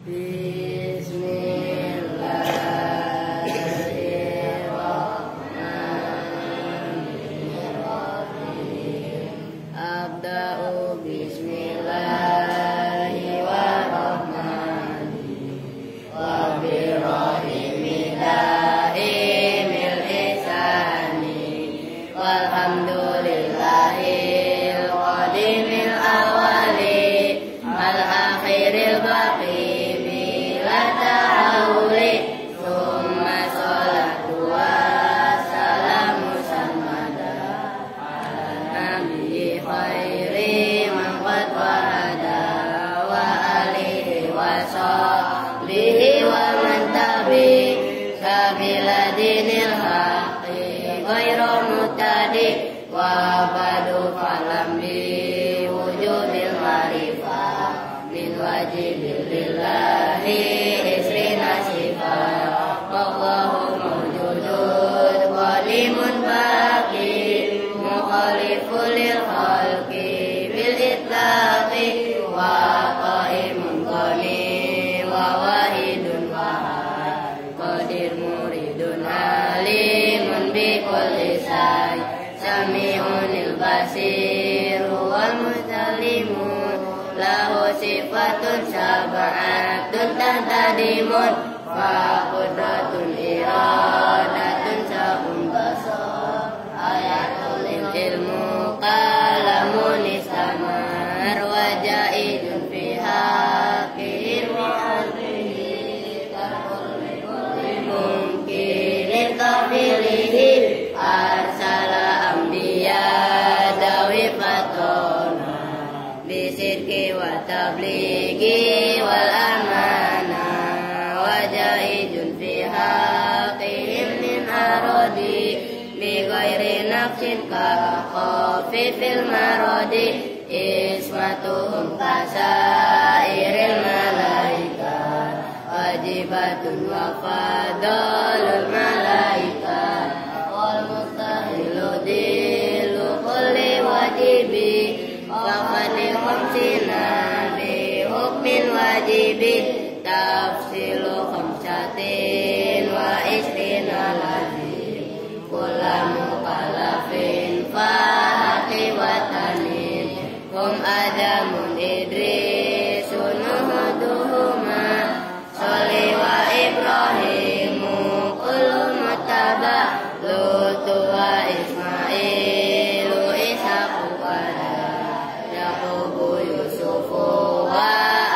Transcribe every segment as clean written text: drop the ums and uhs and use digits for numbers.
Bismillahirrahmanirrahim. Abda'u bismillahirrahmanirrahim. Wa birrahimillahil ihsani. Walhamdulillahil qadimil awali. Al-akhiril baqi bila ta'awuli. Summa sholatu wassalamu sarmada ala nabi khairi man qad wahada wa alihi wa sahbihi wa man tabi sabila dinil haqi ghairu mutadi wa badu falam bi wujudil marifah min wajibil lillahi isrina sifat wallahu mawjudun qalimun baqi mukhalifun lil khalqi bil itlaqi wa qaimun qani wa wahidun wahad qadir muridun alimun bi kulli say sami'unil basir wal mutalimun lahu sifatun sab'atun tantadimun fa qudratun iradatun sabun basar ayatul ilmu kalamun istamar wajaidun fiha kihimatihi tarkul mungkin tafilihi arsala ambiya dawi fatona bisidki wa tablighi wal amana wajaidun fiha qihim min arodi bi ghairi nafsin ka khafifil marodi ismatuhum kasairil malaikat wajibatun wa fadalul malaikat wal mustahilu dilu kulli wajibi Fakani khamsina bi hukmin wajibi tafsilu khamsatin wa istina lazim kulamu kalafin fahaqi watanin kum adamun idrisun nuhuduhuma soli wa ibrahimu kullu mutaba lutu wa ismailu ishaqu pada Yaqubu Yusufu wa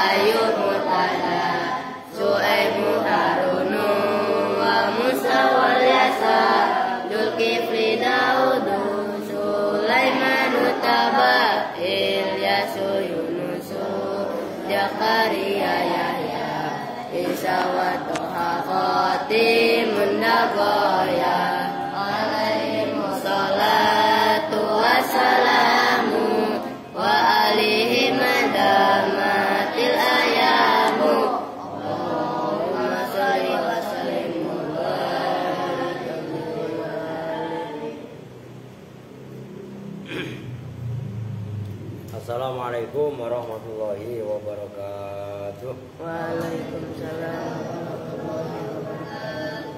Ayub mutada Su'aibu Harunu wa Musa wal Yasa Dzulkifli Daudu Sulaimanu Taba Ilyasu Yunusu Zakaria Yahya Isa wa Toha Khatimun Nagoya Alaihimu salatu wassalamu wa alihi madamatil ayamu Allahumma salli wa sallim Assalamualaikum warahmatullahi wabarakatuh. Waalaikumsalam warahmatullahi wabarakatuh.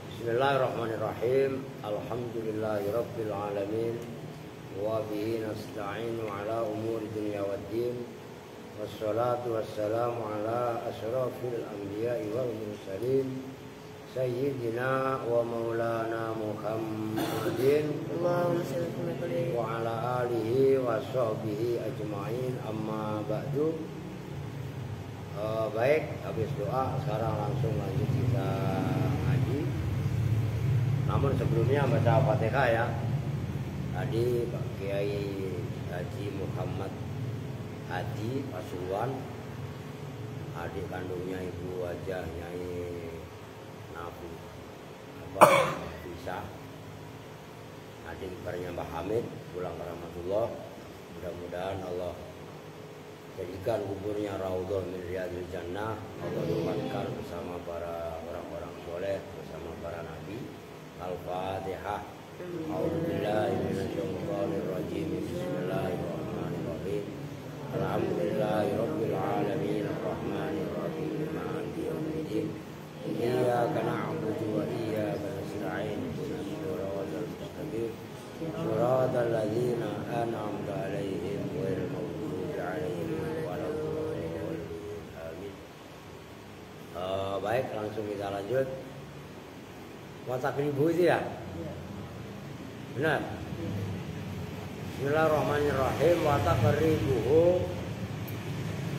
Bismillahirrahmanirrahim. Alhamdulillahi rabbil alamin. Wa bihi nasta'inu ala umuri dunya waddin. Wassalatu wassalamu ala asyrafil anbiya'i wal mursalin Sayyidina wa maulana Muhammadin Allahumma salli wa ala alihi wa sahbihi ajma'in amma ba'du. Baik, habis doa sekarang langsung lanjut kita ngaji. Namun sebelumnya baca Fatihah ya. Tadi Pak Kiai Haji Muhammad Hadi Pasuruan, adik kandungnya Ibu Wajah Nyai Nafi Bisa, adik iparnya Mbah Hamid pulang ke rahmatullah. Mudah-mudahan Allah jadikan kuburnya raudhah min riyadil jannah. Allah tempatkan bersama para orang-orang soleh, bersama para nabi. Al-Fatihah. A'udzubillahi minasyaitonir rajim. Bismillahirrahmanirrahim. Alhamdulillahirabbil alamin arrahmanir rahim. baik, langsung kita lanjut. Watakribu itu ya? Benar? Bismillahirrahmanirrahim. Watakribuhu,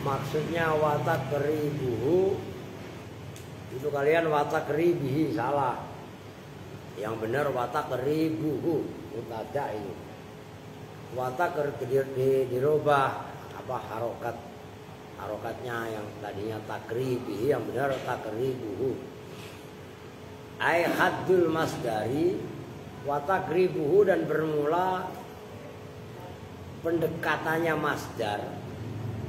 maksudnya watakribuhu itu kalian watakribihi, salah. Yang benar watakribuhu, mutada ini. Watak dirubah apa harokatnya yang tadinya takribihi, yang benar takribuhu. Ai haddul masdari wa takribuhu, dan bermula pendekatannya masdar.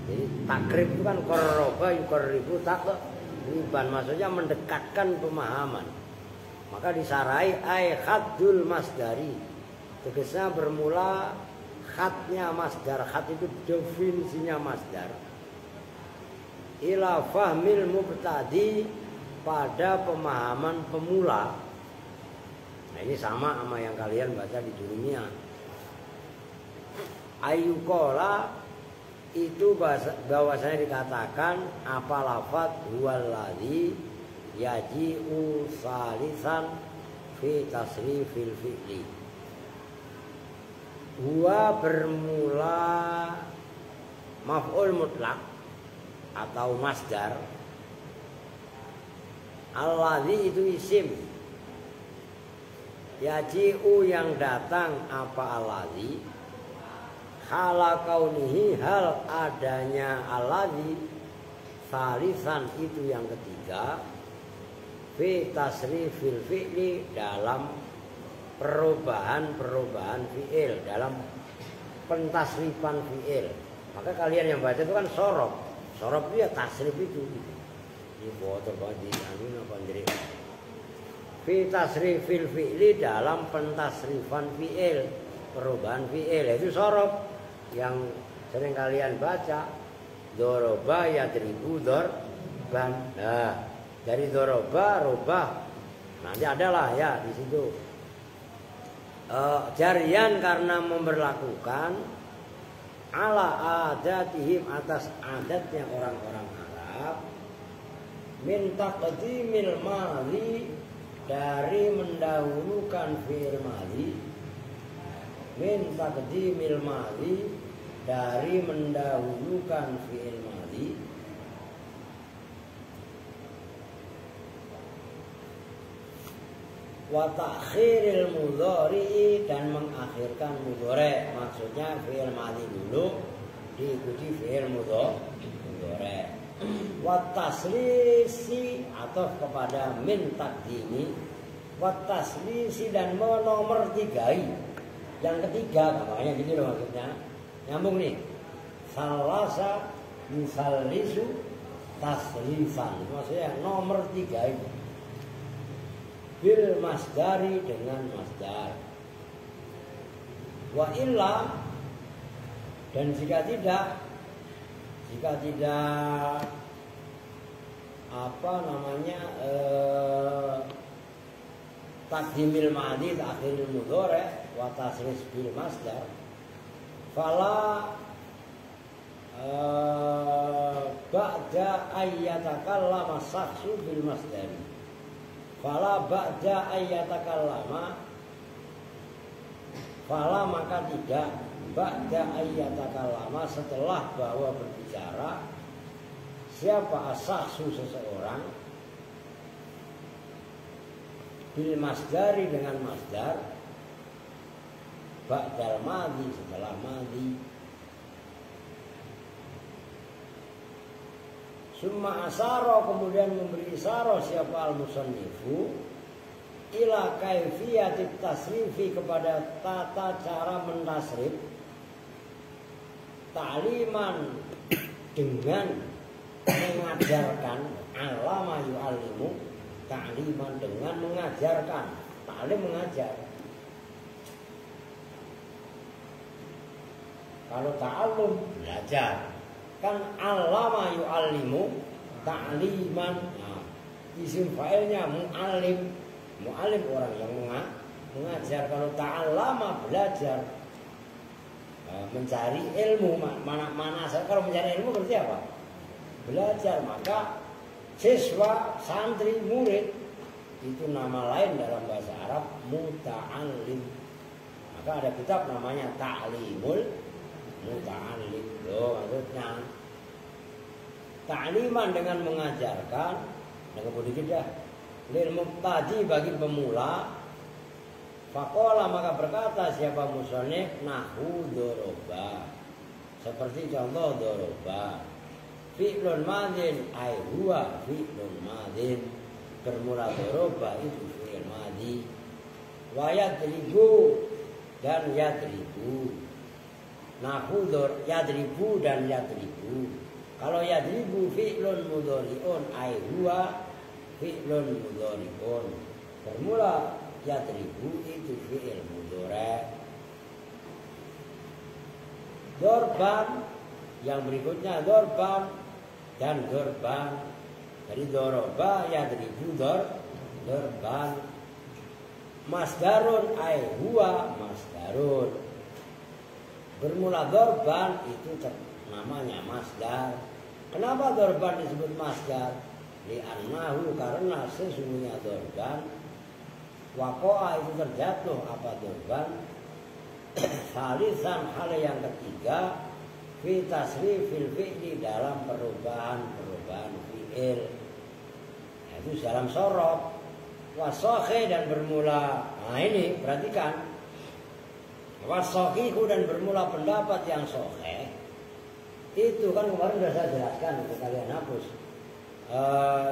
Jadi takrib itu kan qarraba yuqarribu takriban, maksudnya mendekatkan pemahaman. Maka disarai ai haddul masdari, tegasnya bermula khatnya masdar. Khat itu definisinya masdar. Ila fahmil mubtadi, pada pemahaman pemula. Nah ini sama yang kalian baca di dunia. Ayyukola itu bahwasanya dikatakan apa lafadz huwallazi yaji'u salisan fi tasrifil fi'li. Huwa bermula maf'ul mutlak atau masdar. Alladzi itu isim. Yaji'u yang datang apa alladzi, hala kaunihi, hal adanya alladzi, salisan itu yang ketiga, fi tasrifil fi'li, dalam perubahan fi'il, dalam pentasrifan fi'il. Maka kalian yang baca itu kan sorob. Sorob itu ya tasrif itu. Ini foto banget di apa jadi. Fi tasrifil fi'li, dalam pentasrifan fi'il, perubahan fi'il, itu sorob yang sering kalian baca. Doroba yadribu dorban. Nah, dari doroba robah. Nanti adalah ya di situ. Jarian karena memberlakukan ala adatihim, atas adatnya orang-orang Arab, min taqdimil madhi, dari mendahulukan fi'il madhi, min taqdimil madhi, dari mendahulukan fi'il madhi, wa ta'khiril mudhari, dan mengakhirkan mudhari. Maksudnya fi'il madhi dulu diikuti fi'il mudhari. Wa taslisi, atau kepada min taqdimi, wa taslisi, dan menomortigai yang ketiga. Namanya gitu loh maksudnya. Nyambung nih. Salasa yusallisu taslisan, maksudnya nomor 3 itu. Bil masdari, dengan masdar. Wa illa, dan jika tidak apa namanya taqdimil madhi ta'khiril mudhari wa tasrif bil masdar, fala ba'da ayyatakallama sakhsu bil masdari. Fala ba'da ayyatakallama, fala maka tidak, ba'da ayyatakallama setelah bahwa berbicara siapa asahsu seseorang, bil masdari dengan masdar, ba'dal madhi setelah madhi. Summa asaro, kemudian memberi isaro siapa al-musannifu, ila kaifiyatit tasrifi, kepada tata cara mentasrif, ta'liman dengan mengajarkan, alama yu'allimu, ta'liman dengan mengajarkan, ta'lim mengajar. Kalau ta'allum belajar, kan alama yu'allimu, ta'liman. Nah, isim fa'ilnya mu'allim. Mu'allim orang yang mengajar. Kalau ta'allama belajar, mencari ilmu. Mana kalau mencari ilmu berarti apa? Belajar. Maka Siswa, santri, murid itu nama lain dalam bahasa Arab muta'allim. Maka ada kitab namanya Ta'limul Muta'allim. Loh, maksudnya ta'liman dengan mengajarkan, dengan kemudian dah lil mubtadi bagi pemula. Faqala maka berkata siapa musonif nahu doroba, seperti contoh doroba fi'lun madin ay huwa fi'lun madin, bermula doroba itu fi'il madi. Wa yadribu dan yadribu, nahu dor yadribu dan yadribu. Kalau yadribu fi'lun mudhari'un ay huwa fi'lun mudhari'un, bermula yadribu itu fi'il mudhari'. Dorban yang berikutnya dorban dan dorban. Jadi doroba yadribu dorban. Masdarun ay huwa masdarun, bermula dorban itu namanya masdar. Kenapa dorban disebut masdar? Li'annahu karena sesungguhnya dorban waqa'a itu terjatuh apa dorban salisan hal yang ketiga fi tasrifil fi'li dalam perubahan fi'il, yaitu dalam sorof. Wasokhe dan bermula, nah ini perhatikan, wasokhiku dan bermula pendapat yang sokhe. Itu kan kemarin sudah saya jelaskan, untuk kalian hapus.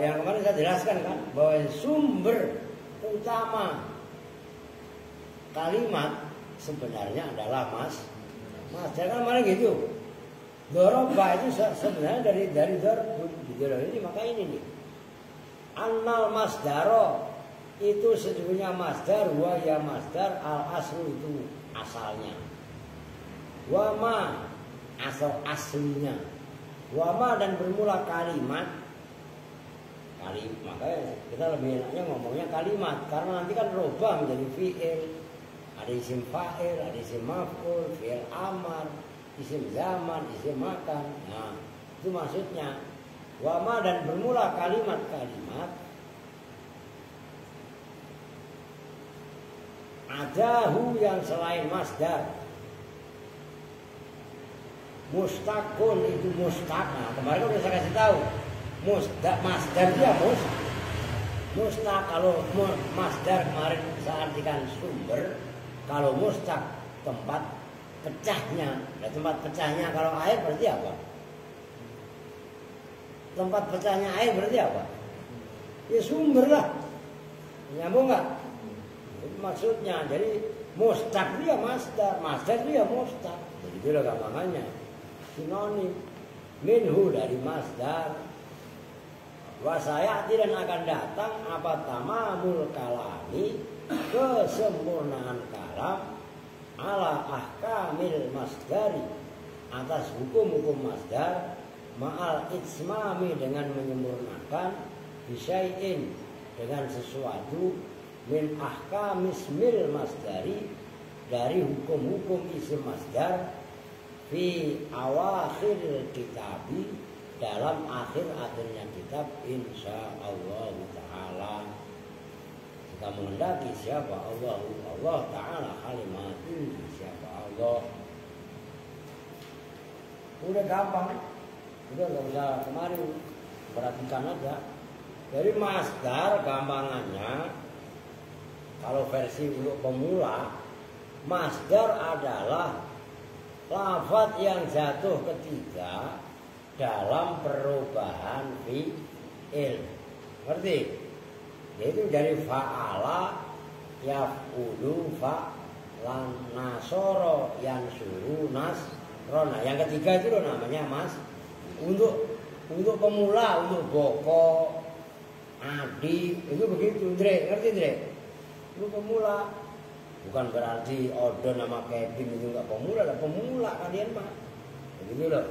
Yang kemarin saya jelaskan kan, bahwa sumber utama kalimat sebenarnya adalah mas. Jangan kemarin gitu. Doroba itu sebenarnya dari dorbun gitu loh. Ini maka ini nih. Annal masdaro itu sesungguhnya masdar, wa ya masdar al aslu itu asalnya. Wa ma aslinya. Wa ma dan bermula kalimat. Makanya kita lebih enaknya ngomongnya kalimat karena nanti kan robah menjadi fi'il. Ada isim fa'il, ada isim maf'ul, fi'il amar, isim zaman, isim makan. Nah, itu maksudnya. Wa ma dan bermula kalimat-kalimat ada hu yang selain masdar. Mustakun itu mustak. Nah, kemarin udah saya kasih tahu. Masdar dia mustak. Kalau masdar kemarin saya artikan sumber. Kalau mustak tempat pecahnya. Nah, tempat pecahnya kalau air berarti apa? Tempat pecahnya air berarti apa? Ya sumber lah. Nyambung nggak? Maksudnya jadi mustaq dia masdar dia mustaq. Jadi itu lah gampangannya. Sinonim minhu dari masdar. Wasayati dan akan datang apa tamamul kalami, kesempurnaan kalam ala ahkamil masdari, atas hukum-hukum masdar ma'al itsmami dengan menyempurnakan bisyai'in dengan sesuatu min ahkamis mil masdari dari hukum-hukum isim masdar fi awakhir kitabi dalam akhir-akhirnya kitab insyaallah ta'ala. Kita mengendaki siapa Allah ta'ala kalimatin siapa Allah. Udah gampang, udah gak usah kemarin, perhatikan aja. Jadi masdar gampangannya kalau versi untuk pemula, masdar adalah lafaz yang jatuh ketiga dalam perubahan fi'il. Ngerti? Yaitu dari fa'ala yaf'ulu fa'lan nasoro yansuru nasrona. Yang ketiga itu namanya mas. Untuk pemula, untuk boko, adik, itu begitu, Dre. Ngerti, Dre? Itu pemula. Bukan berarti Odon nama Kevin itu enggak pemula, lah pemula kalian mah. Begitu loh.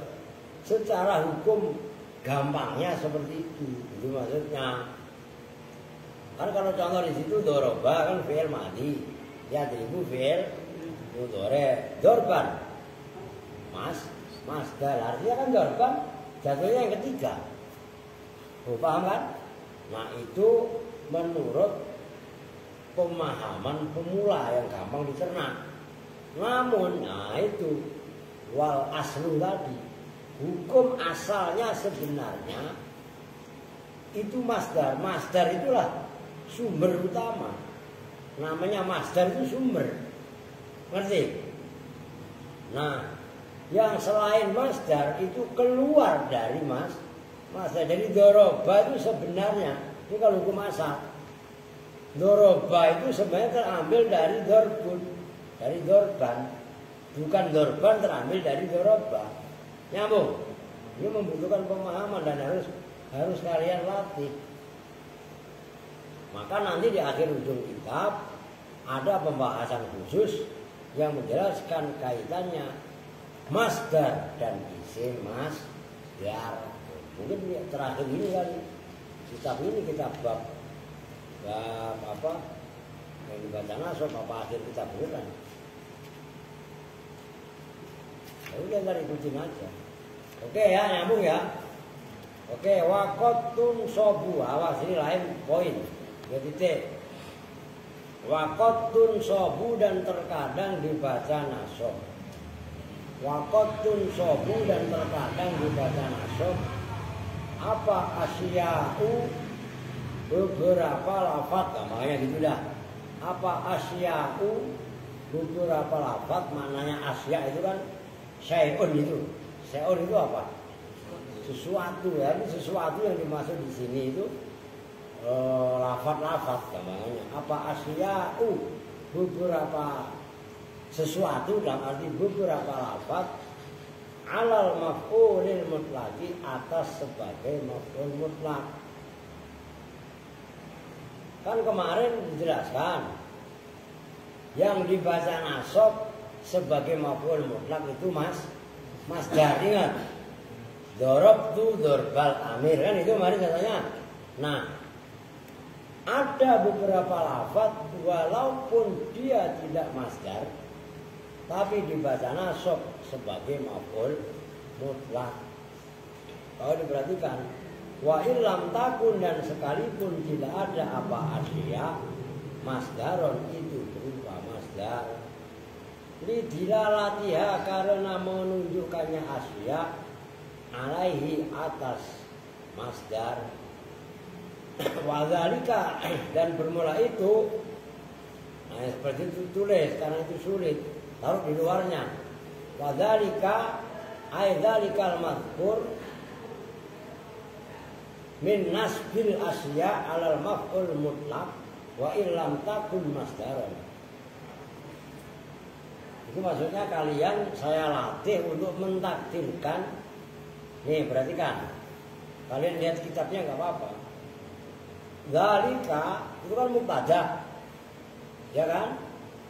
Secara hukum gampangnya seperti itu. Itu maksudnya. Kan kalau contoh di situ doroba kan fi'il madi. Ya diribu fi'il mudhari. Dorban. Masdar. Artinya kan dorban jatuhnya yang ketiga. Oh, paham kan? Nah itu menurut pemahaman pemula yang gampang dicerna. Namun, nah itu wal aslu tadi, hukum asalnya sebenarnya itu masdar. Masdar itulah sumber utama. Namanya masdar itu sumber. Ngerti? Nah, yang selain masdar itu keluar dari masdar. Dari doroba itu sebenarnya, ini kalau hukum asal, doroba itu sebenarnya terambil dari dorbun, dari dorban. Bukan dorban terambil dari doroba. Nyambung. Ini membutuhkan pemahaman dan harus kalian latih. Maka nanti di akhir ujung kitab ada pembahasan khusus yang menjelaskan kaitannya masdar dan isim masdar. Mungkin terakhir ini kan kitab ini kita bab apa yang dibaca nasab apa akhir kitab ini kan. Jadi kita ikutin aja. Oke ya, nyambung ya. Oke, wakotun sobu. Awas ini lain poin. Ya titik. Wakotun sobu dan terkadang dibaca nasab. Wakotun sobu dan terkadang dibaca nasab. Apa asya'u beberapa lafaz, namanya gitu dah. Apa asya'u beberapa lafaz, maknanya asya itu kan syai'un itu. Syai'un itu apa? Sesuatu ya, sesuatu yang dimaksud di sini itu lafaz-lafaz namanya. Apa asya'u beberapa sesuatu dalam arti beberapa lafaz alal maf'ulil mutlaqi atas sebagai maf'ul mutlak. Kan kemarin dijelaskan yang dibaca nasab sebagai maf'ul mutlak itu masdar, ingat. Dorobtu dorbal amir kan itu kemarin katanya. Nah, ada beberapa lafaz walaupun dia tidak masdar tapi dibaca nasab sebagai maf'ul mutlak. Kalau diperhatikan, wa illam takun dan sekalipun tidak ada apa asya, masdaron itu berupa masdar. Lidilalatiha karena menunjukkannya asya alaihi atas masdar. Wadzalika dan bermula itu, nah seperti itu tulis karena itu sulit. Taruh di luarnya. Wadzalika aidzalikal mazkur min nasbil asya alal maf'ul mutlaq wa illam takun masdaran. Itu maksudnya kalian saya latih untuk mentakdirkan. Nih perhatikan. Kalian lihat kitabnya enggak apa-apa. Dzalika itu kan mubtada. Ya kan?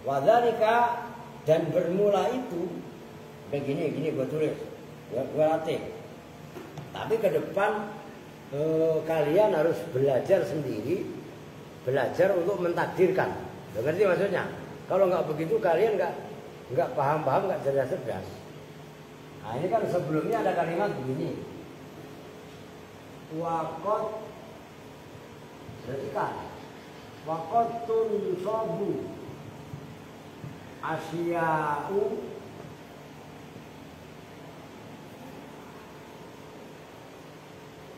Wadzalika dan bermula itu begini gue tulis, gue latih. Tapi ke depan kalian harus belajar sendiri, belajar untuk mentakdirkan. Ngerti maksudnya? Kalau nggak begitu kalian nggak paham, nggak cerdas. Nah ini kan sebelumnya ada kalimat begini. Wakot, perhatikan. Wakotun sobu asya'u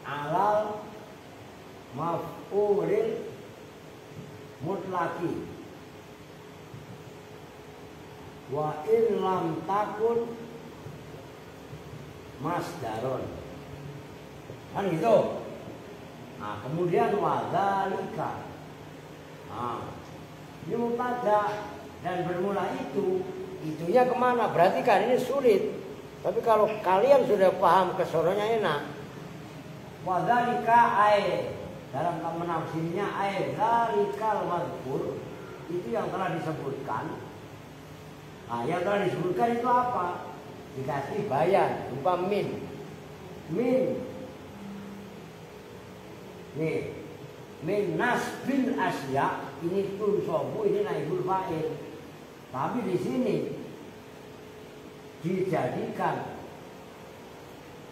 alal maf'ulil mutlaki wa in lam takun masdaron. Kan gitu. Nah, kemudian wadzalika. Nah, ini mubtada dan bermula itunya kemana? Berarti kan ini sulit. Tapi kalau kalian sudah paham kesononya enak. Wadzalika ay dalam menafsirnya ay dzalikal mazkur itu yang telah disebutkan. Nah, yang telah disebutkan itu apa? Dikasih bayan berupa min. Nih, min nasbil asya ini tunsobu ini naibul fa'il. Tapi di sini dijadikan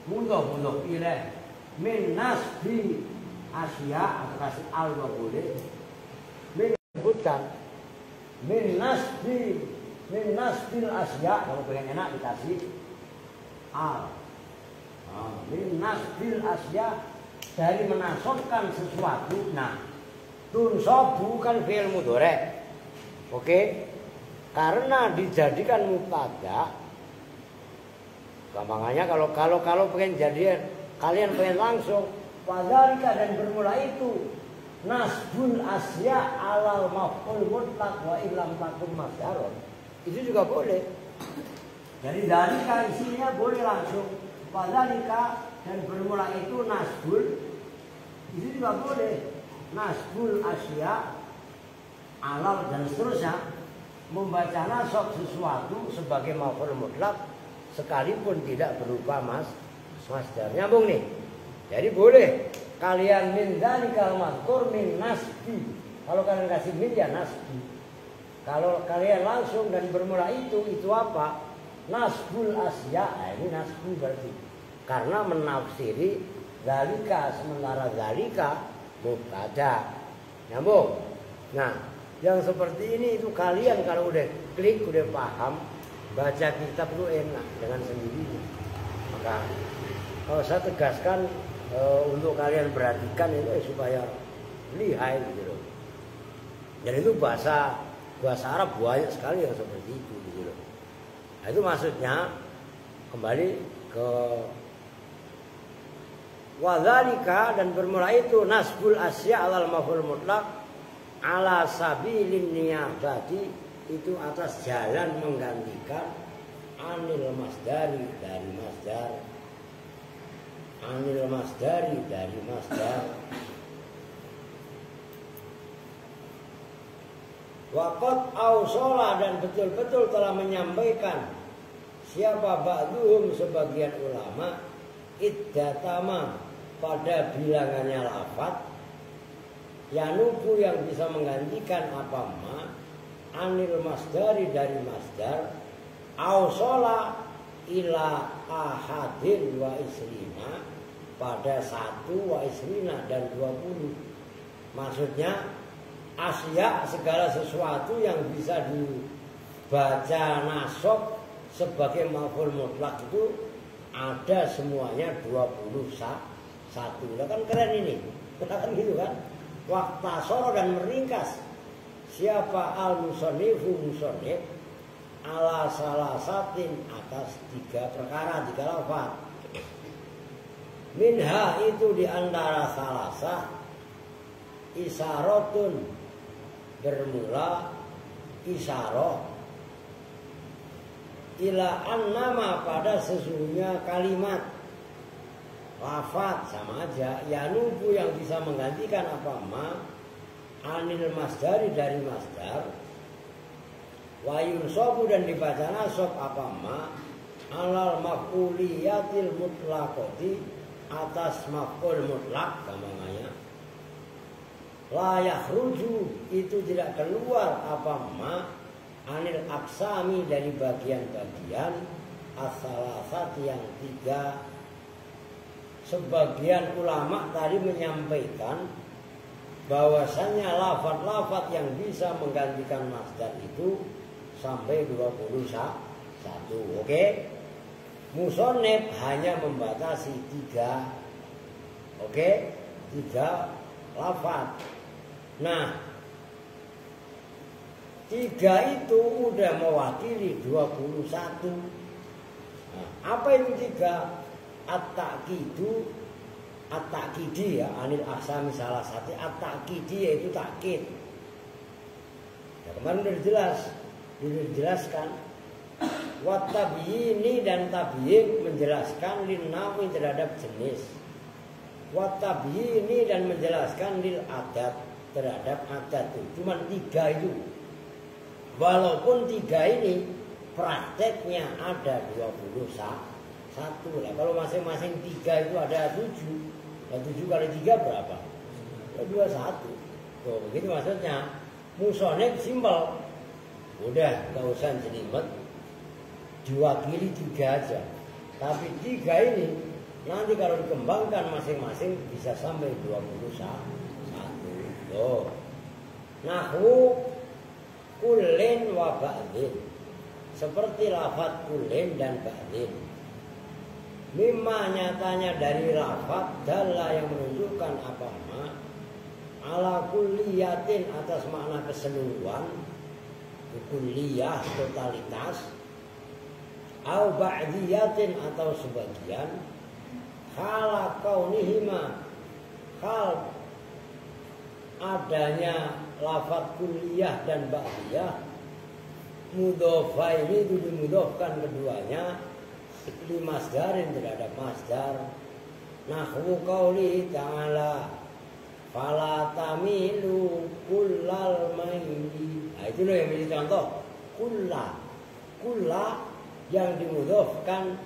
mudhof ilaih min nasbi asya atau kasih al boleh. Min sebutkan min nasbil asya, kalau pengen enak dikasih al. Min nasbil asya, dari menasobkan sesuatu. Nah, tunsob bukan fi'il mudhari'. Oke? Karena dijadikan mubtada. Gampangannya kalau pengen jadian, kalian pengen langsung fadzalika, dan bermula itu nasbul asya alal maf'ul mutlaq wa illam takun masdaron. Itu juga boleh. Jadi dzalika isinya boleh langsung fadzalika, dan bermula itu nasbul. Itu juga boleh. Nasbul asya alal dan seterusnya, membaca nasab sesuatu sebagai maf'ul mutlaq sekalipun tidak berupa masdar. Nyambung nih. Jadi boleh kalian min dzalikal mazkur min nasbi. Kalau kalian kasih min ya nasbi. Kalau kalian langsung dan bermula itu apa? Nasbul asya. Ini nasbi berarti. Karena menafsiri dzalika, sementara dzalika mubtada. Nyambung. Nah, yang seperti ini itu kalian kalau udah klik, udah paham, baca kitab itu enak dengan sendirinya. Maka kalau saya tegaskan untuk kalian perhatikan itu supaya lihai gitu loh. Dan itu bahasa Arab banyak sekali yang seperti itu gitu loh. Nah, itu maksudnya kembali ke wadzalika, dan bermula itu nasbul asya alal maf'ul mutlaq ala sabilin niyabati, itu atas jalan menggantikan anil masdari dari masdar. Anil masdari dari masdar. Waqad ausola, dan betul-betul telah menyampaikan siapa ba'duhum sebagian ulama iddatama, pada bilangannya lafaz yanubu, yang bisa menggantikan apa ma anil masdari dari masdar, ausola ila ahadin wa isrina, pada 1 wa isrina dan 20. Maksudnya asya, segala sesuatu yang bisa dibaca nasab sebagai maf'ul mutlaq itu ada semuanya 21. Lah kan keren ini. Kan gitu kan? Waqtasara, dan meringkas siapa al-musannifu musannif ala salasatin, atas 3 perkara, 3 lafaz. Minha, itu diantara salasah, isyaratun, bermula isyarah, ila annama, pada sesungguhnya kalimat, lafaz sama aja, yanubu, yang bisa menggantikan apa ma anil masdari dari masdar, wa yunsabu, dan dibaca nasab apa ma alal maf'uliyatil mutlaqati, atas maf'ul mutlaq gampangannya. La yakhruju, itu tidak keluar apa ma anil aqsami, dari bagian-bagian as-salasati yang 3. Sebagian ulama tadi menyampaikan bahwasannya lafaz-lafaz yang bisa menggantikan masdar itu sampai 21. Oke? Musannif hanya membatasi 3. Oke? 3 lafaz. Nah, 3 itu udah mewakili 21. Nah, apa itu 3? At-ta'kidu, at-ta'kidi ya, anil aksami salah satu, at-ta'kidi yaitu takkid. Nah, kemarin sudah dijelaskan. Wat tabyini, dan tabyin menjelaskan lin nawi terhadap jenis. Wat tabyini, dan menjelaskan lil adat terhadap adat itu. Cuman 3 itu. Walaupun 3 ini prakteknya ada 21. Lah kalau masing-masing 3 itu ada 7. Dan 7 kali 3 berapa? 21. Tuh, begitu maksudnya. Musonef simpel. Udah, gak usah jelimet. Diwakili 3 aja. Tapi 3 ini Nanti kalau dikembangkan masing-masing bisa sampai 21. Tuh. Nahwu kullin wa ba'din. Seperti lafaz kullin dan ba'din. Mimma nyatanya dari lafaz dalla yang menunjukkan apa ma ala kulliyatin atas makna keseluruhan, kulliyah totalitas, au ba'diyatin atau sebagian, khala kaunihima hal adanya lafaz kulliyah dan ba'diyah mudhofa ini itu dimudhofkan keduanya li masdarin terhadap masdar. Nahwu qauli ta'ala fala tamilu kullal maili. Nah itu loh yang menjadi contoh kulla yang dimudhofkan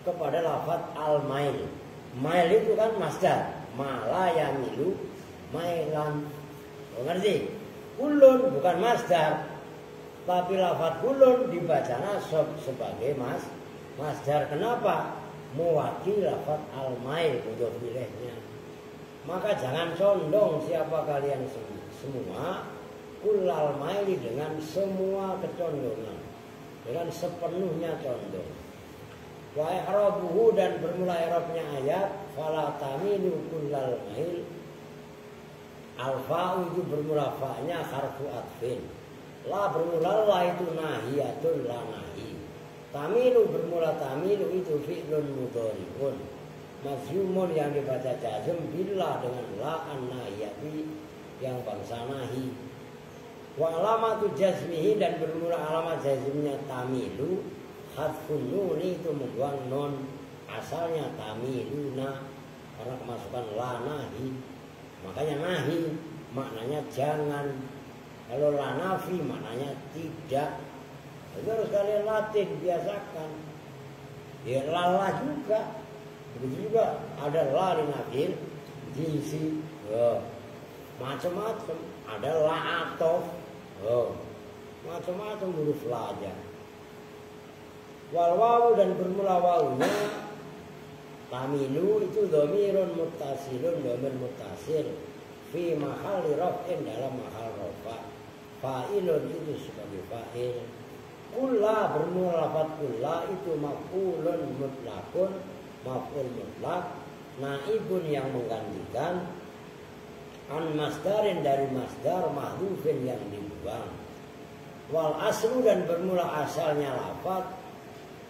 kepada lafaz al-mail. Mail itu kan masdar, mala yamilu mailan. Ngerti? Kulun bukan masdar, tapi lafaz kulun dibacanya sebagai masdar. Kenapa? Mewakili lafaz al-mail mudhof ilaihnya. Maka jangan condong siapa kalian semua kullal maili dengan semua kecondongan, dengan sepenuhnya condong. Wa i'rabuhu dan bermula i'rabnya ayat fala tamilu kullal mail. Al-fa'u itu bermula fa'nya harfu atfin. La bermula la itu nahiyatun la nahi. Tamilu bermula tamilu itu fi'lun mudhari'un. Mazhumun yang dibaca jazm bila dengan la an-nahiyati yang bangsa nahi. Wa alamatu jazmihi dan bermula alamat jazmnya tamilu hadfun nun itu membuang non, asalnya tamiluna karena kemasukan la nahi. Makanya nahi maknanya jangan. Kalau la nafi maknanya tidak. Itu harus kalian latih, biasakan. Ya lala juga. Begitu juga ada la linafil diisi. Macam-macam. Ada la atof. Macam-macam huruf la aja. Wal wawu dan bermula wawunya tamilu itu dhamirun muttasilun, dhamir muttasil fi mahalli raf'in dalam mahal rafa. Fa'ilun itu sebagai fa'il. Kulla bermula lafaz kulla itu maf'ulun mutlaqun, maf'ul mutlaq, naibun yang menggantikan, an masdarin dari masdar mahdhufin yang dibuang. Wal aslu dan bermula asalnya lafaz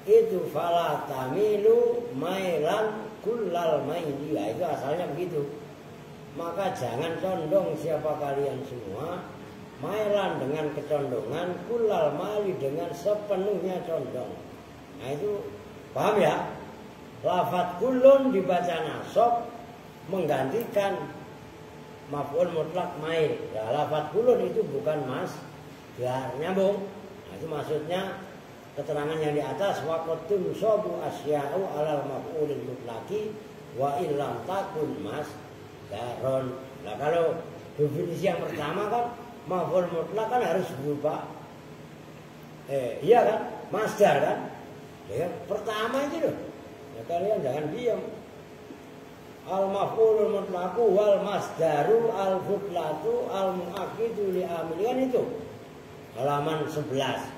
itu fala tamilu mailan kullal maili. Itu asalnya begitu. Maka jangan condong siapa kalian semua mailan dengan kecondongan, kullal maili dengan sepenuhnya condong. Nah itu paham ya? Lafaz kullun dibaca nasab menggantikan maf'ul mutlak mail. Nah, lafaz kullun itu bukan masdar, nyambung. Nah, itu maksudnya keterangan yang di atas waqatun sabu asya'u alal maf'ulil mutlaqi wa illam takun masdaron. Nah kalau definisi yang pertama kan maf'ul mutlak kan harus berupa iya kan masdar kan ya, pertama itu loh ya, kalian jangan diam. Al maf'ulul mutlaqu wal masdaru al futlatu al mu'aqidu li amil kan itu halaman 11.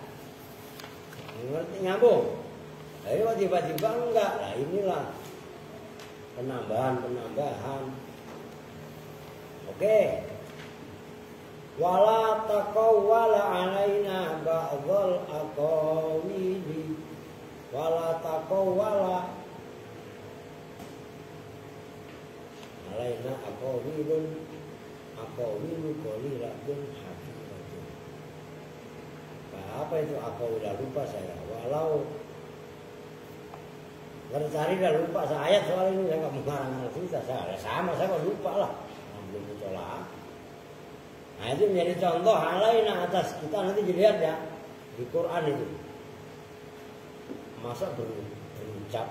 Ngerti nyambung? Ayo tiba-tiba enggak. Nah inilah penambahan. Oke. Wala taqawwala alaina ba'dhal aqawili. Wala taqawwala alaina aqawilun aqawilu qalilatun hafidatun. Apa itu aqawilah lupa saya. Walau cari dah lupa saya ayat soal ini saya nggak mengarang cerita saya sama saya kok lupa lah belum ditolak. Nah itu menjadi contoh alaina atas kita nanti dilihat ya di Quran itu masa berucap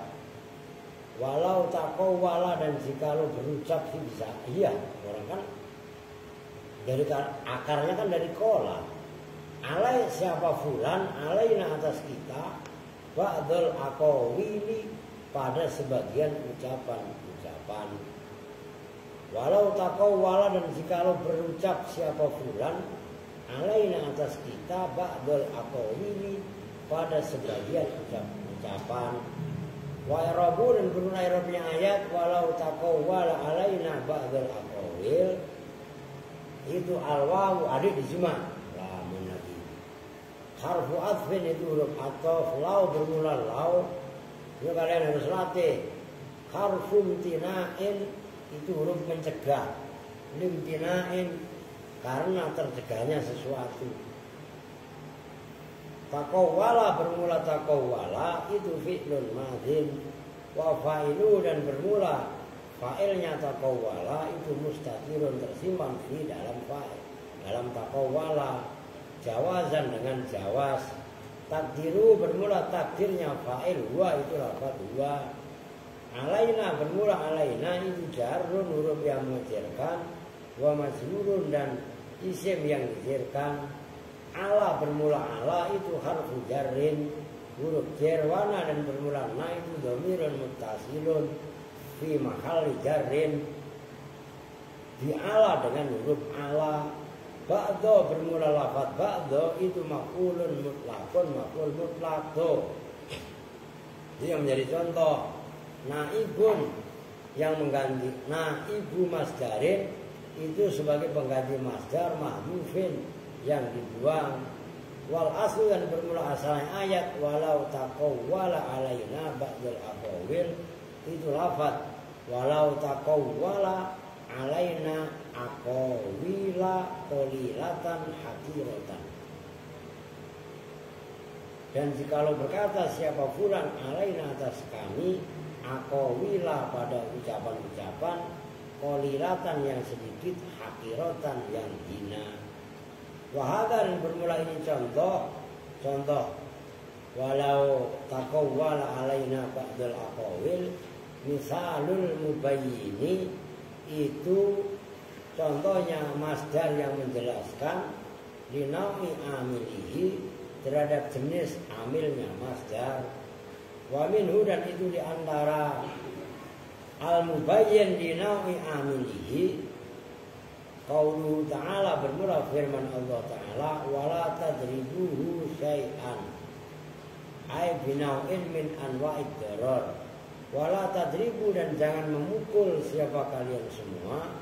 walau taqawwala dan jikalau berucap sih bisa iya orang kan dari akarnya kan dari kola alai siapa fulan alaina atas kita ba'dul aqawili pada sebagian ucapan-ucapan. Walau taqawwala, dan jikalau berucap siapa fulan alaina atas kita ba'dul aqawili, pada sebagian ucapan. Wa irabu, dan berulang irabnya ayat walau taqawwala alaina ba'dul aqawil, itu al-wawu adik dijma lamun lagi. Harfu atfin itu huruf ataf, lau bermula lau, itu kalian harus latih. Harfu imtina'in itu huruf mencegah, limtina'in karena tercegahnya sesuatu. Taqawwala bermula taqawwala itu fi'lun madhin, wa fa'ilu, dan bermula fa'ilnya taqawwala itu mustatirun, tersimpan fi dalam fa'il, dalam taqawwala, jawazan dengan jawaz. Takdiru bermula takdirnya fa'il, huwa itu lafaz huwa. Alaina bermula alaina itu jarun, huruf yang mengejarkan, wa majrurun, dan isim yang dijarkan. Ala bermula ala itu harfu jarrin, huruf jar. Wana, dan bermula na itu dhamirun muttasilun fi mahalli jarrin, di ala dengan huruf ala. Ba'do bermula lafaz ba'do itu maf'ulun mutlaqun, maf'ul mutlaq. Itu yang menjadi contoh. Naibun yang mengganti naibu masdarin itu sebagai pengganti masdar mahdhufin yang dibuang. Wal aslu, dan bermula asalnya ayat walau taqawwala alaina ba'dul aqawil itu lafaz walau taqawwala alaina aqawila qalilatan hakiratan. Dan jikalau berkata siapa fulan alaina atas kami aqawila pada ucapan-ucapan, qalilatan yang sedikit, hakiratan yang hina. Wahada, dan bermula ini contoh walau taqawwala alaina ba'dul aqawil, misalul mubayyini itu contohnya masdar yang menjelaskan, linawi amilihi terhadap jenis amilnya masdar. Wa minhu, dan itu diantara al-mubayyin linawi amilihi qauluhu ta'ala bermula firman Allah Ta'ala wala tadribuhu syai'an ay binau'in min anwa'id darar. Wala tadribu, dan jangan memukul siapa kalian semua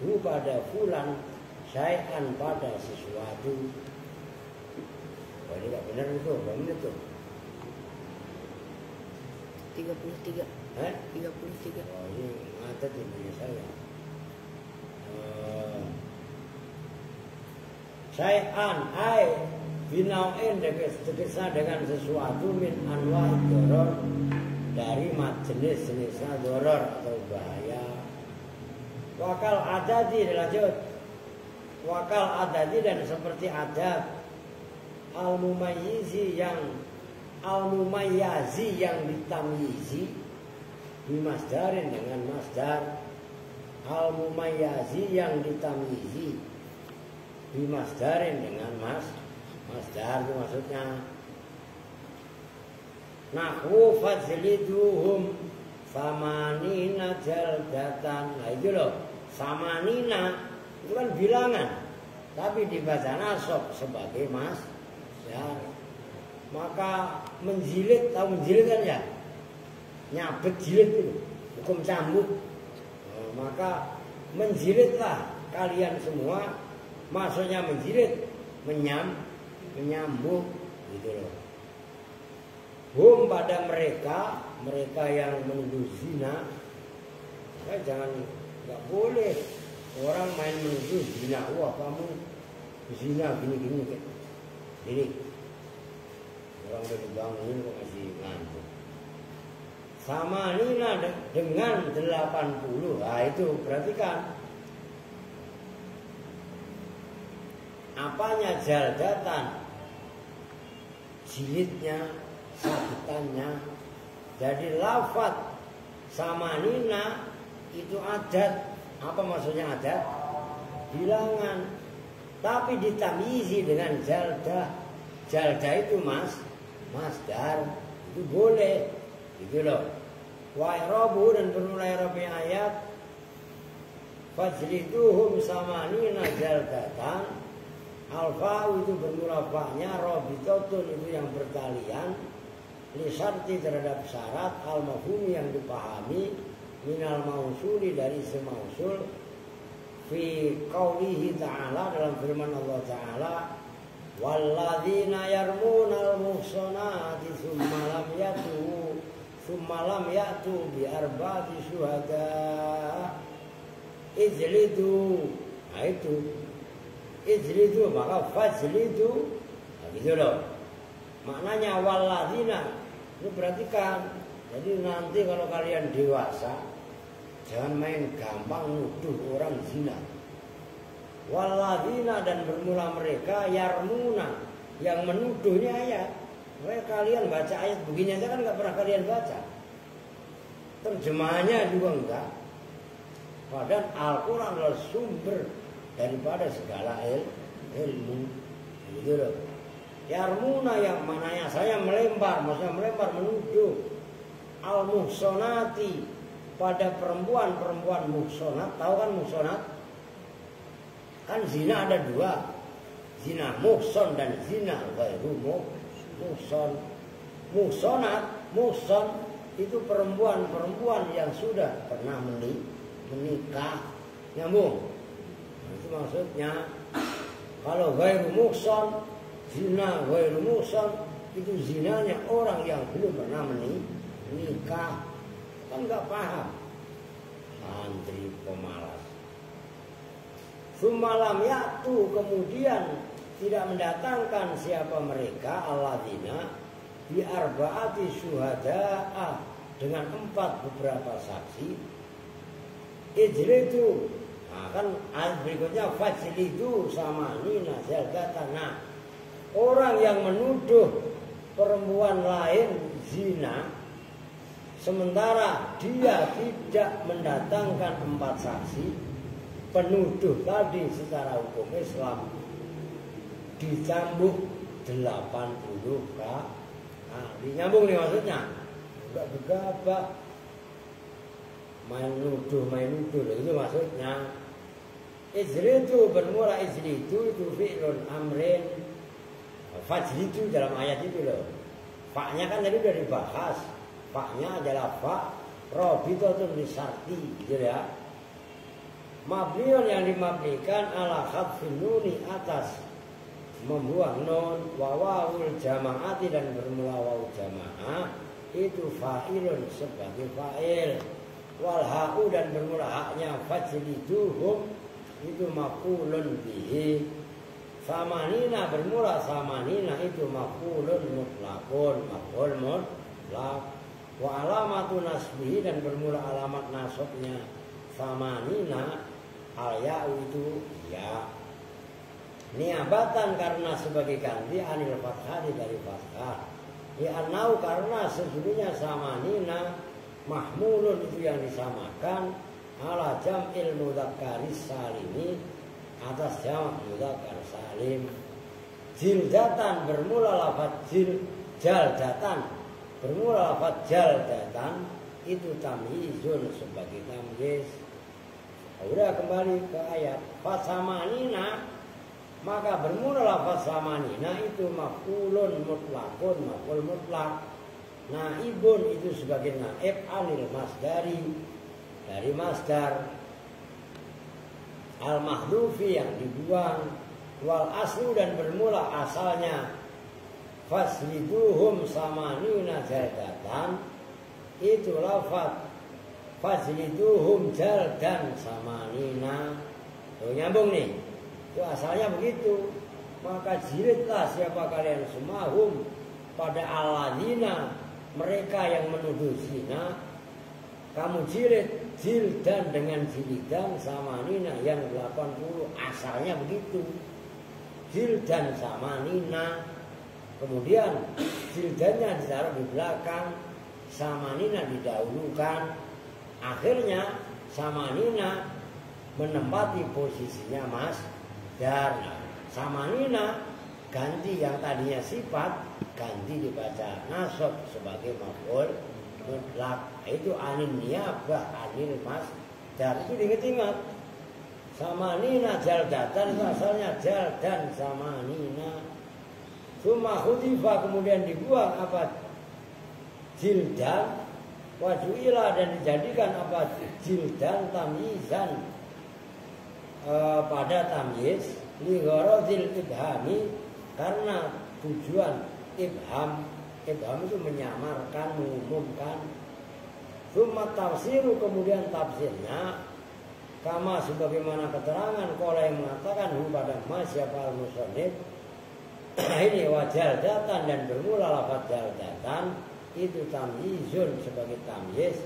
hu pada fulan syai'an pada sesuatu. Wah, ini gak benar itu, berapa menit tuh? 33. 33. Oh, ini ngatet ini saya. Syai'an ay binau'in, terkisah dengan sesuatu min anwa'id darar, dari jenis-jenisnya darar atau bahaya. Wakal adadi, dilanjut. Wakal adadi, dan seperti adad. Al-mumayyizi yang ditamyizi bimasdarin dengan masdar. Al-mumayyizi yang ditamyizi bimasdarin dengan masdar, itu maksudnya. Nahwu fajliduhum samanina jaldatan. Nah itu loh, samanina itu kan bilangan, tapi dibaca nasab sebagai ya. Maka menjilid, tahu menjilid kan ya? Nyabet jilid itu, hukum cambuk. Maka menjilidlah kalian semua, maksudnya menjilid, menyambung gitu loh. Hum pada mereka yang menuduh zina. Jangan, nggak boleh orang main menuduh zina. Wah, kamu zina gini. Orang udah dibangunin kok masih ngantuk. Sama nina dengan 80. Nah itu perhatikan. Apanya jaldatan? Jilidnya, sabitannya. Jadi lafaz samanina itu adat. Apa maksudnya adat? Bilangan. Tapi ditamyizi dengan jaldah. Jaldah itu masdar. Itu boleh. Gitu loh. Wa i'rabu dan bermula i'rabnya ayat fajliduhum samanina jaldatan. Al-fa'u itu bermula fa'nya, rabitotun itu yang bertalian, lisarti terhadap syarat, al-mafhumi yang dipahami, minal mausuli dari isim mausul, fi qaulihi ta'ala dalam firman Allah Ta'ala, walladzina yarmunal muhsanati summa lam ya'tu bi arba'ati syuhada ijlidu. Nah itu ijlidu maka fajlidu. Nah, gitu loh. Maknanya walladzina. Ini perhatikan. Jadi nanti kalau kalian dewasa jangan main gampang nuduh orang zina. Walladzina dan bermula mereka yarmuna yang menuduhnya ayat. Mereka kalian baca ayat begini aja kan nggak pernah kalian baca. Terjemahannya juga enggak. Padahal Al-Quran adalah sumber daripada segala ilmu. Gitu loh. Yarmuna yang mananya saya melempar, maksudnya melempar menuduh. Al-muhsonati pada perempuan muhsonat. Tahu kan muhsonat? Kan zina ada dua, zina muhson dan zina ghairu muhson. Muhson itu perempuan yang sudah pernah menikah. Nyambung? Itu maksudnya. Kalau ghairu muhson, zina ghairu muhson itu zinanya orang yang belum pernah menikah. Kan nggak paham. Santri pemalas. Sumalam yaitu kemudian tidak mendatangkan siapa mereka alladzina bi arba'ati syuhada'a dengan 4 beberapa saksi. Ijlidu. Nah kan ayat berikutnya fajlidu samanina jaldatan. Nah, orang yang menuduh perempuan lain zina sementara dia tidak mendatangkan 4 saksi, penuduh tadi secara hukum Islam dicambuk 80 kali. Nah, dinyambung nih maksudnya. Enggak begabah. Main nuduh itu maksudnya. Ijlidu bermula ijlidu itu fi'lun amrin. Fajlidu dalam ayat itu loh. Faknya kan tadi udah dibahas. Faknya adalah fak rabitotun lisarti gitu ya. Mabniun yang dimabnikan ala khadfin nuni atas membuang nun wawawul jamaati dan bermula wawu jamaah itu fa'ilun sebagai fa'il. Wal ha'u dan bermula haknya fajliduhum itu maf'ulun bihi. Samanina bermula samanina itu maf'ulun mutlaqun maf'ul mutlaq. Wa alamatu nasbihi dan bermula alamat nasabnya samanina al-ya'u itu ya. Niabatan karena sebagai ganti anil fathah dari fathah. Li'annau karena sesungguhnya samanina mahmulun itu yang disamakan ala jam'il mudzakkari salimi atas jamak mudzakkar salim. Jildatan bermula lafaz jaldatan bermula lafaz jaldatan itu tamyizun sebagai tamyiz. Udah kembali ke ayat fasamanina maka bermula lafaz samanina itu maf'ulun mutlaqun maf'ul mutlaq. Naibun itu sebagai naib anil masdari dari masdar al-mahdufi yang dibuang. Wal aslu dan bermula asalnya fasliduhum samanina jaldatan itu lafaz fasliduhum jaldan samanina. Tuh nyambung nih. Itu asalnya begitu. Maka jilidlah siapa kalian semua hum pada alladzina mereka yang menuduh zina, kamu jildan dengan jilidan samanina yang 80. Asalnya begitu, jildan samanina. Kemudian jildannya ditaruh di belakang, samanina didahulukan. Akhirnya samanina menempati posisinya masdar. Samanina ganti yang tadinya sifat, ganti dibaca nasab sebagai maf'ul mutlak. Itu anil niyabah, anil masdar. Itu diingat-ingat. Samanina jaldatan itu asalnya jaldan samanina. Summa khudifa kemudian dibuang apa? Jildan. Wajuila dan dijadikan apa? Jildan tamyizan pada tamyiz li gharadil ibhami karena tujuan ibham. Ibham itu menyamarkan, mengumumkan. Summa tafsiru kemudian tafsirnya kama sebagaimana keterangan qala yang mengatakan pada mas siapa al-musannif ini wajal datan dan bermula lafaz jaldatan itu tamyizun sebagai tamyiz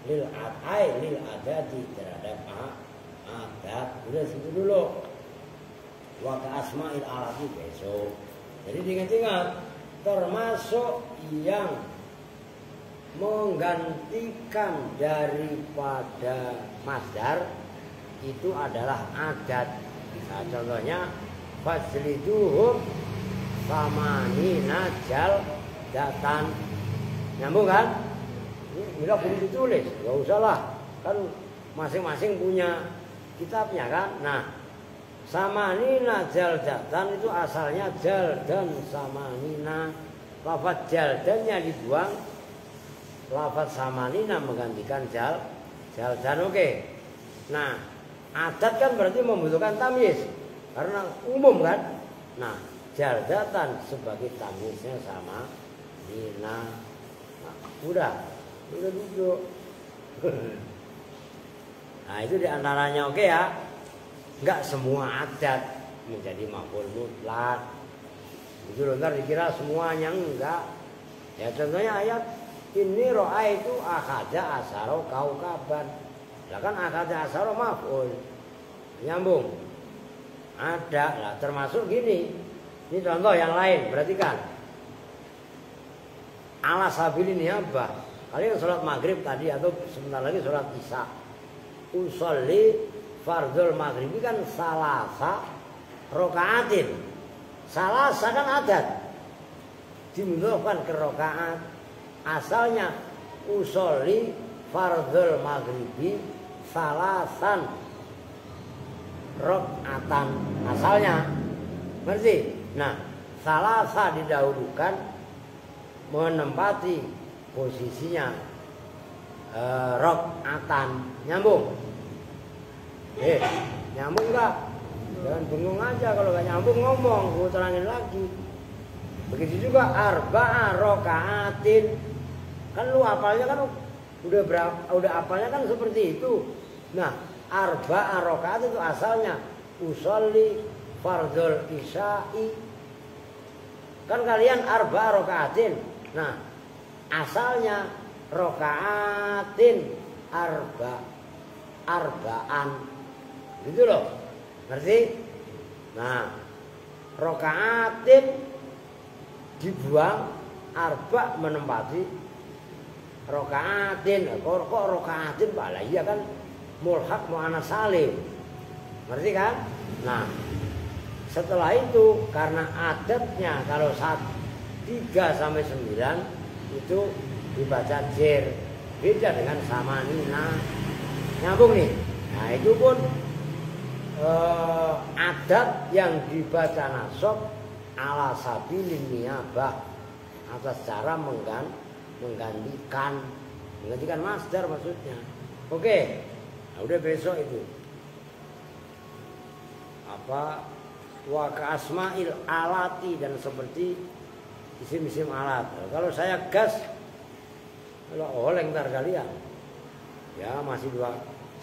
lil adai lil adati terhadap adat. Udah situ dulu. Wa ka asma'il alati besok. Jadi diingat-ingat termasuk yang menggantikan daripada masdar itu adalah adat. Nah, contohnya fasliduhum samanina jaldatan. Nyambung kan? Ini bila perlu ditulis, gak usah lah. Kan masing-masing punya kitabnya kan. Nah, samanina jaldatan itu asalnya jaldan samanina. Lafaz jaldannya dibuang, lafaz samanina menggantikan jaldan. Oke. Nah, adat kan berarti membutuhkan tamyiz karena umum kan. Nah, jaldatan sebagai tamyiznya sama nina. Nah, udah duduk. Nah, itu diantaranya oke ya. Enggak semua adat menjadi maf'ul mutlak. Itu loh, ntar dikira semuanya enggak. Ya contohnya ayat ini ro'a itu akhadha asaro kaukaban. Lah kan akhadha asaro maf'ul. Nyambung. Ada lah termasuk gini. Ini contoh yang lain, perhatikan. Ala sabili niyabah. Kalian sholat maghrib tadi atau sebentar lagi sholat isya. Usolli fardul maghrib ini kan salasa rokaatin. Salasa kan adat. Dimudhofkan ke rokaat. Asalnya usolli fardul maghribi salasan rokaatan. Asalnya. Ngerti? Nah, salasa didahulukan menempati posisinya rokaatan. Nyambung? Nyambung enggak? Jangan bingung aja kalau gak nyambung ngomong, gue terangin lagi. Begitu juga arba'a rokaatin. Kan lu hafalnya kan udah hafalnya kan seperti itu. Nah, arba'a rokaat itu asalnya usolli fardul isya'i. Kan kalian arba'a rokaatin. Nah, asalnya rokaatin arba'an. Gitu loh. Ngerti? Nah, rokaatin dibuang, arba menempati rokaatin. Kok rokaatin Pak? Lah iya kan mulhaq mu'anats salim. Ngerti kan? Nah, setelah itu karena adatnya kalau 3 sampai 9 itu dibaca jer. Beda dengan samanina. Nyambung nih. Nah, itu pun adat yang dibaca nasab ala sabilin niyabah atas cara menggantikan masdar maksudnya. Oke. Nah, udah besok itu apa wa ka asma'il alati dan seperti isim-isim alat. Kalau saya gas kalau oleng ntar kalian. Ya masih 2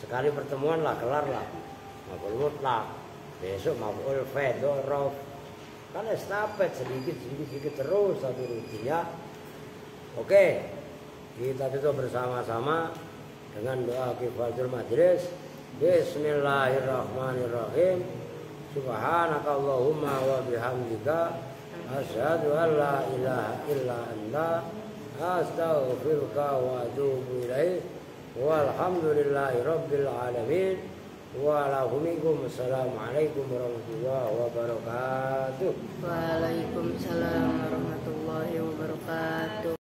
sekali pertemuan lah kelar lah. Maf'ul mutlak. Besok maf'ul fedorof. Kan estafet sedikit terus satu rutinnya. Oke. Kita tutup bersama-sama dengan doa kifaratul majlis. Bismillahirrahmanirrahim. Subhanakallahumma wa bihamdika asyhadu an la ilaha illa anta astaghfiruka wa atubu ilaik. Walhamdulillahi rabbil alamin. Assalamualaikum warahmatullahi wabarakatuh. Waalaikumsalam.